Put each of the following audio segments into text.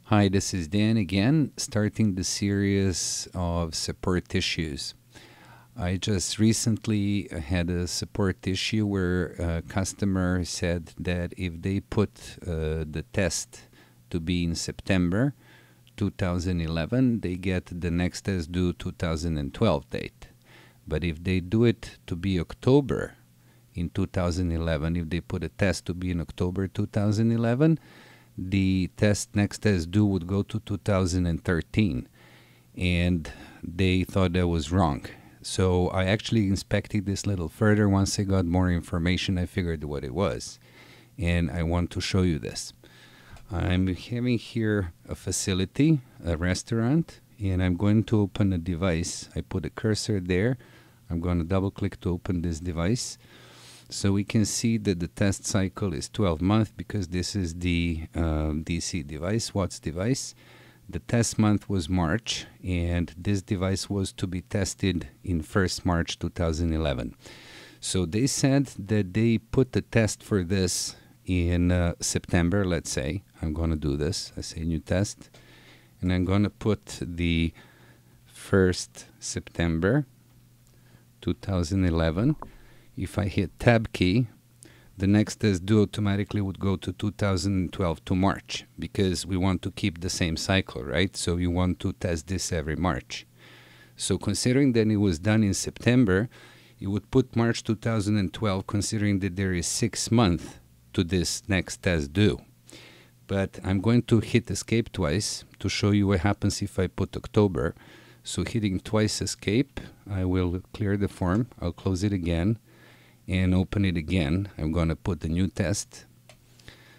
Hi, this is Dan again, starting the series of support issues. I just recently had a support issue where a customer said that if they put the test to be in September 2011, they get the next test due 2012 date. But if they do it to be October in 2011, if they put a test to be in October 2011, the next test due would go to 2013, and they thought that was wrong. So I actually inspected this a little further. Once I got more information, I figured what it was, and I want to show you this. I'm having here a facility, a restaurant, and I'm going to open a device. I put a cursor there. I'm going to double click to open this device. So we can see that the test cycle is 12 months because this is the DC device, Watts device. The test month was March, and this device was to be tested in 1st March 2011. So they said that they put the test for this in September, let's say. I'm going to do this. I say new test, and I'm going to put the 1st September 2011. If I hit tab key, the next test due automatically would go to 2012 to March, because we want to keep the same cycle, right? So you want to test this every March. So considering that it was done in September, you would put March 2012, considering that there is 6 months to this next test due. But I'm going to hit escape twice to show you what happens if I put October. So hitting twice escape, I will clear the form. I'll close it again and open it again. I'm going to put the new test.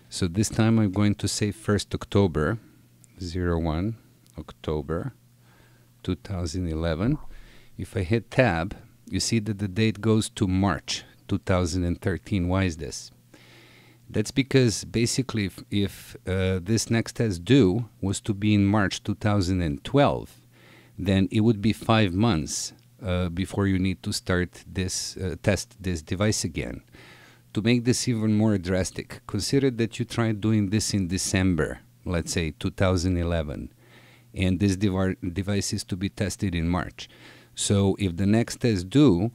So this time I'm going to say 1st October, 01 October 2011. If I hit tab, you see that the date goes to March 2013. Why is this? That's because basically if this next test due was to be in March 2012, then it would be 5 months before you need to start this test this device again. To make this even more drastic, consider that you tried doing this in December, let's say 2011, and this device is to be tested in March. So if the next test due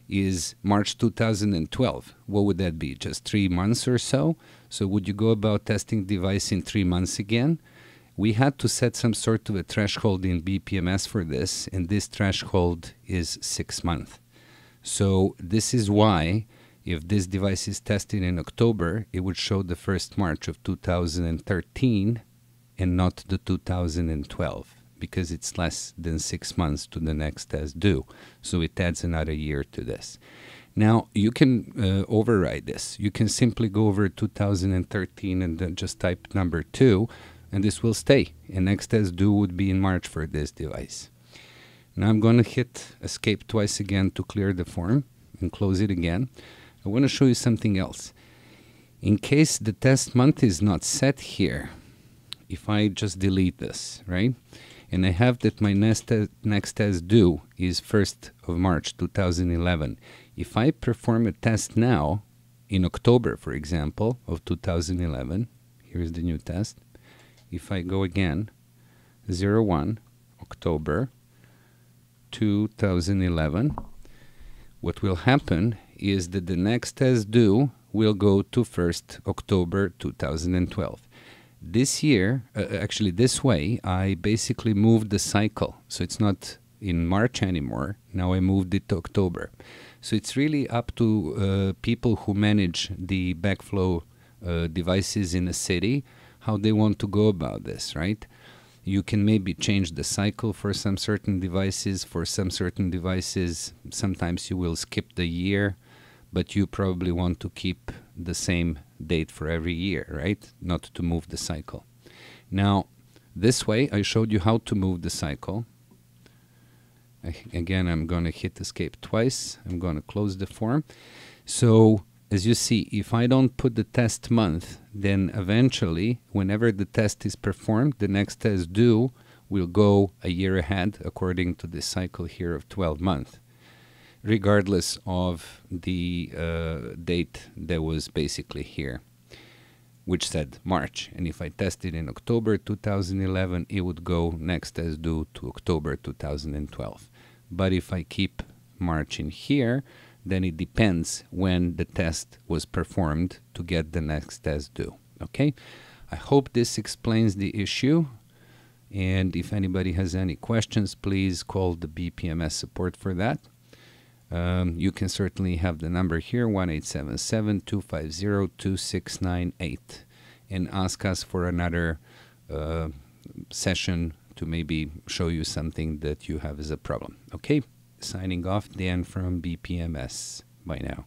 is March 2012, what would that be? Just 3 months or so? So would you go about testing device in 3 months again? We had to set some sort of a threshold in BPMS for this, and this threshold is 6 months. So this is why, if this device is tested in October, it would show the 1st March of 2013 and not the 2012, because it's less than 6 months to the next test due. So it adds another year to this. Now, you can override this. You can simply go over 2013 and then just type number 2, and this will stay. And next test due would be in March for this device. Now I'm going to hit escape twice again to clear the form and close it again. I want to show you something else. In case the test month is not set here, if I just delete this, right? And I have that my next test due is 1st of March 2011. If I perform a test now, in October, for example, of 2011, here's the new test. If I go again, 01 October 2011, what will happen is that the next test due will go to 1st October 2012. This year, actually this way, I basically moved the cycle. So it's not in March anymore. Now I moved it to October. So it's really up to people who manage the backflow devices in a city, how they want to go about this, right? You can maybe change the cycle for some certain devices. For some certain devices, sometimes you will skip the year, but you probably want to keep the same date for every year, right? Not to move the cycle. Now, this way, I showed you how to move the cycle. Again, I'm going to hit escape twice. I'm going to close the form. So, as you see, if I don't put the test month, then eventually, whenever the test is performed, the next test due will go a year ahead according to this cycle here of 12 months, regardless of the date that was basically here. which said March. And if I tested in October 2011, it would go next test due to October 2012. But if I keep March in here, then it depends when the test was performed to get the next test due. Okay? I hope this explains the issue. And if anybody has any questions, please call the BPMS support for that. You can certainly have the number here, 1-877-250-2698, and ask us for another session to maybe show you something that you have as a problem. Okay? Signing off, Dan from BPMS. Bye now.